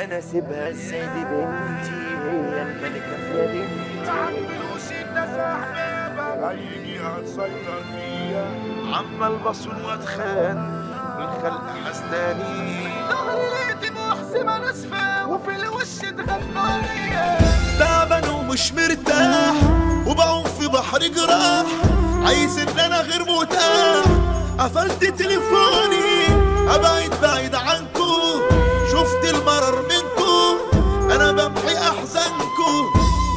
انا سيبها السيدي بنتي هي الملكة في مدينتي. عملوش الناس احبابها هيجي هتسيطر فيا. عمال بصون واتخان والخلق حسداني. ظهري لقيت محسمة ناسفة وفي الوش اتغنوا ليا. تعبان ومش مرتاح وبعوم في بحر جراح، عايز ان انا غير متاح. قفلت تليفوني ابعد بعيد عنكو، شفت المرر منكو انا بمحي احزانكو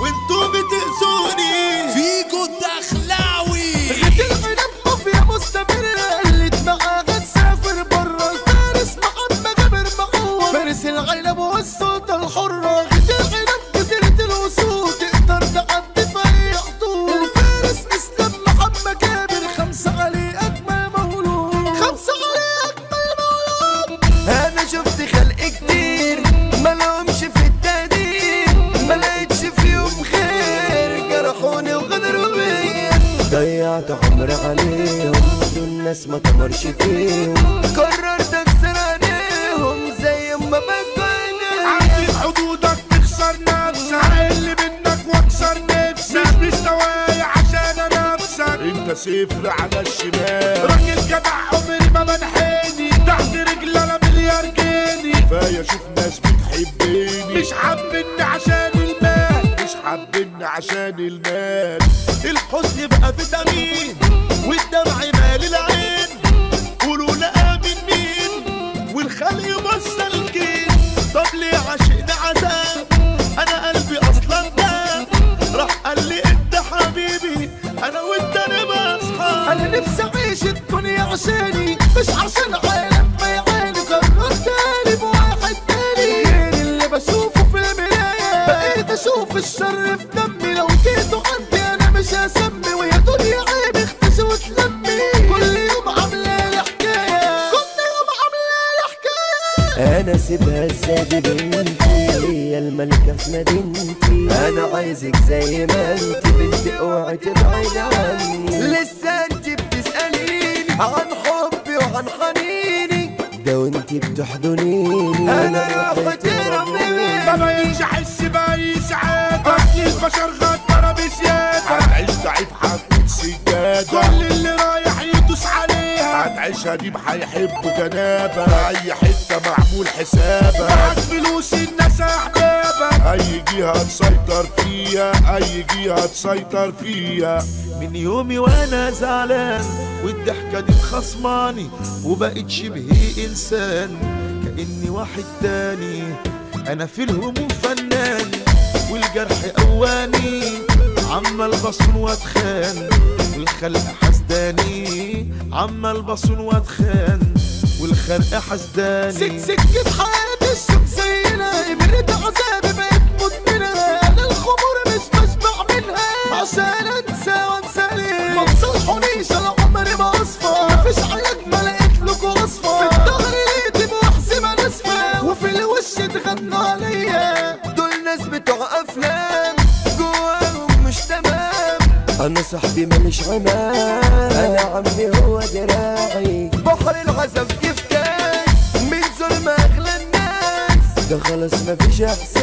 وانتو بتأذوني. فيكو الدخلاوي غيت العنب مافيا مستمرة اللي معاها تسافر برا. الفارس محمد جابر معوض فارس العنب والسلطة الحرة. غيت العنب جزيرة الوسود تقدر تعدي في أي حدود. الفارس اسلام محمد جابر خمسة عليه أجمل مولود. خمسة عليه أجمل مولود. انا شفت خلق كتير ملهمش في التقدير، ملقتش فيهم خير جرحوني وغدروا بيا. ضيعت عمري عليهم دول ناس ما تمرش فيهم، قررت اكسر عليهم زي ما بكون. عدي حدودك تخسر نفسك، اللي منك واكسر نفسك. مش مستواي عشان انافسك، انت صفر على الشمال. راجل جدع عمري ما منحني، تحت رجلي انا مليار جنيه. كفايه اشوف ناس بتحبني، مش حابني عشان المال. مش حابني عشان المال. الحزن بقى فيتامين والدمع مال العين، قولوا لا من مين والخلق مسلكين. طب ليه عشقنا عذاب انا قلبي اصلا ده، راح قال لي انت حبيبي انا وانت نبقى اصحاب. انا نفسي اعيش الدنيا عشاني مش عشان عالم ما يعاني. قررت اقلب واحد تاني غير اللي بشوفه في المراية. بقيت اشوف الشر في دمي، لو جيتوا عندي انا مش هسمي. ويا دنيا عيب اختشي وتلمي، كل يوم عاملة لي حكاية. كل يوم عاملة لي حكاية. انا سيبها السيدي بنتي هي الملكة في مدينتي. انا عايزك زي ما انت بنتي اوعي تبعدي عني. لسه انت بتسأليني عن حبي وعن حنيني، ده وانت بتحضنيني انا روحي ربي. ما بقيتش احس باي سعادة، اصل البشر غدارة بزيادة. هتعيش ضعيف هتكون سجادة، كل اللي رايح يدوس عليها. هتعيشها دي هيحبوا جنابة، في اي حتة معمول حسابة. معاك فلوس الناس احبابك، اي جهة تسيطر فيها. اي جهة تسيطر فيها. من يومي وانا زعلان والضحكة دي مخصماني، وبقيت شبه انسان كأني واحد تاني. انا في الهموم فنان والجرح اواني، عمال بصون واتخان والخلق حسداني. عمال بصون واتخان والخلق حسداني. سكة حياتي الشمسية برد عذابي بقيت مدمنة. انا الخمور مش بشبع منها عشان انسى وانسى ليه. ما تصلحونيش انا عمري ما اصفى، مفيش علاج ما لقيت لكوا وصفة. في الظهر لقيت محسمة ناسفة وفي الوش اتغنوا عليا. دول ناس بتوع افلام جواهم مش تمام. انا صاحبي ماليش عمام، انا عمي هو دراعي. بحر العذاب كفتاس من ظلم اغلى الناس، ده خلاص مفيش احساس.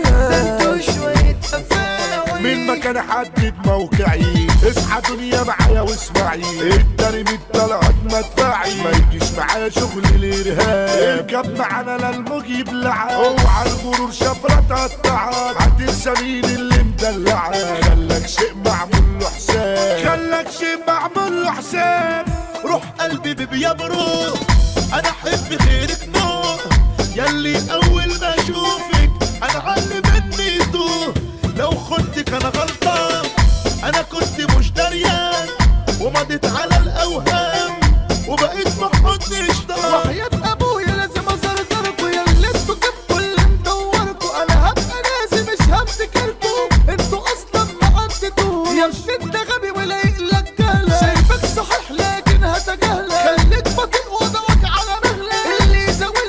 ده انتوا شوية افاعي. من مكان حدد موقعي، اصحى دنيا معايا واسمعي. الدري من طلعت مدفعي، ما يجيش معايا شغل الارهاب. اركب معانا للموج يبلعك، اوعى الغرور شفرة تقطعك. هتنسى مين اللي مدلعك، خلك شيء معمول له حساب. خلك شيء معمول له حساب. روح قلبي بيا بروح انا احب خيرك نور، ياللي اول ما اشوفك انا علي مني يدوه. لو خدتك انا غلطان انا كنت مش دريان، ومضيت على الاوهام وبقيت في حضني اشتاق. وحياة ابويا لازم ازرزركوا يا اللي انتوا جبتوا اللي مدوركوا. انا هبقى ناسي مش هفتكركوا، انتوا اصلا ما عدتوا. يا ابني انت غبي ولايق لك جهلة، شايفك صحيح لكن هتجاهلك. خليك بطيء وضعك على مهلك، اللي يزود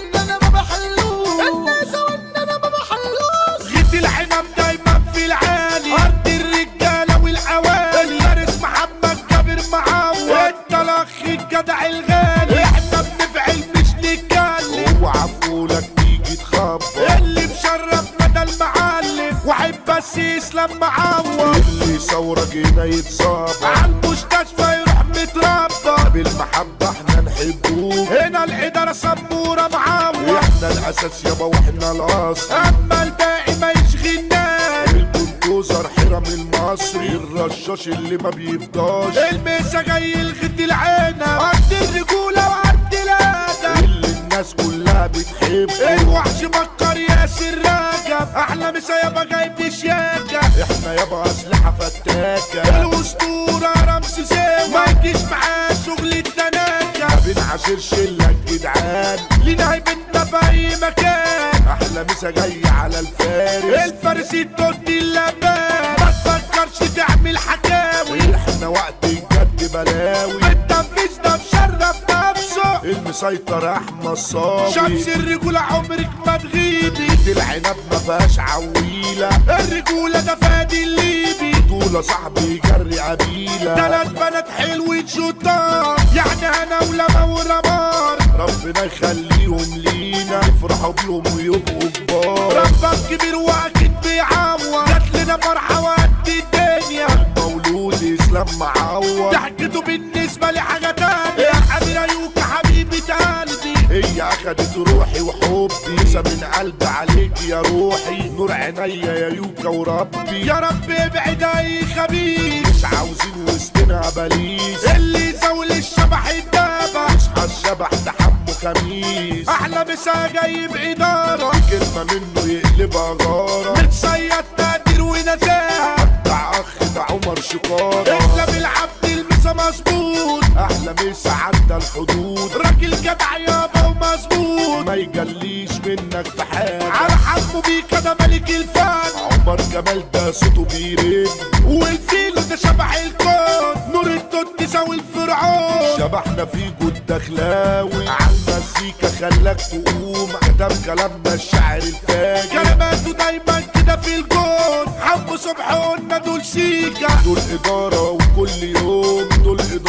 يا سمورة معاوة. احنا الاساس يابا واحنا الاصل، اما الباقي ما يشغلناش. البلدوزر حرم المصري، الرشاش اللي ما بيفضاش. الميسا جاي الغد العينة، قد الرجولة وقد الادب. اللي الناس كلها بتحبه، الوحش مكر ياسر راجب. احلى مسا يابا جايب شياكة. احنا يابا اسلحة فتاكة. الاسطورة رمسي ساوي، ما يجيش معاه شغل التناكة. ما بنعاشرش الا الجدعان، لينا هيبتنا في اي مكان. احلى مسا جاي على الفارس، الفارس التوت اللبان. ما تفكرش تعمل حكاوي، احنا وقت الجد بلاوي. التنفيذ ده مشرف نفسه. المسيطر احمد صاوي، شمس الرجولة عمرك ما تغيبي. العنب ما فيهاش عويلة. الرجولة ده فادي الليبي. طولة صاحبي جري قبيلة. 3 بنات حلوين شطار، يعني انا ولما ورمار. ربنا يخليهم لينا، نفرحوا بيهم ويبقوا كبار. ربك كبير واكيد بيعوض، جات لنا فرحة وقد الدنيا. مولود اسلام معوض، ضحكته بالنسبة لي حاجة تانية. يا أميرة يوكا حبيبة قلبي، هي اخدت روحي وحبي. لسه من قلبي عليك يا روحي، نور عينيا يا يوكا وربي. يا رب ابعد اي خبيث، مش عاوزين وسطنا بليس. اللي يزول الشبح الدابة. اصحى الشبح ده حمو خميس، احلى مسا جاي بإدارة. كلمة منه يقلبها غارة. متصيد تقدير ونزاهة. بتاع اخ ده عمر شقارة. اسلام العبد المسا مظبوط، احلى مسا عدى الحدود. راجل جدع يابا ومظبوط. ما يجليش منك في حاجة، على حمو بيكا ده ملك الفن. عمر جمال ده صوته بيرن. والفيلو ده شبح الكون، نور التوت تساوي الفرعون. شبحنا في جود دخلاوي، عالمزيكا خلاك تقوم. كتب كلامنا الشاعر الفاجر، كلماته دايما كده في الجون. حمو صبح قلنا دول سيكا، دول إدارة وكل يوم دول إدارة.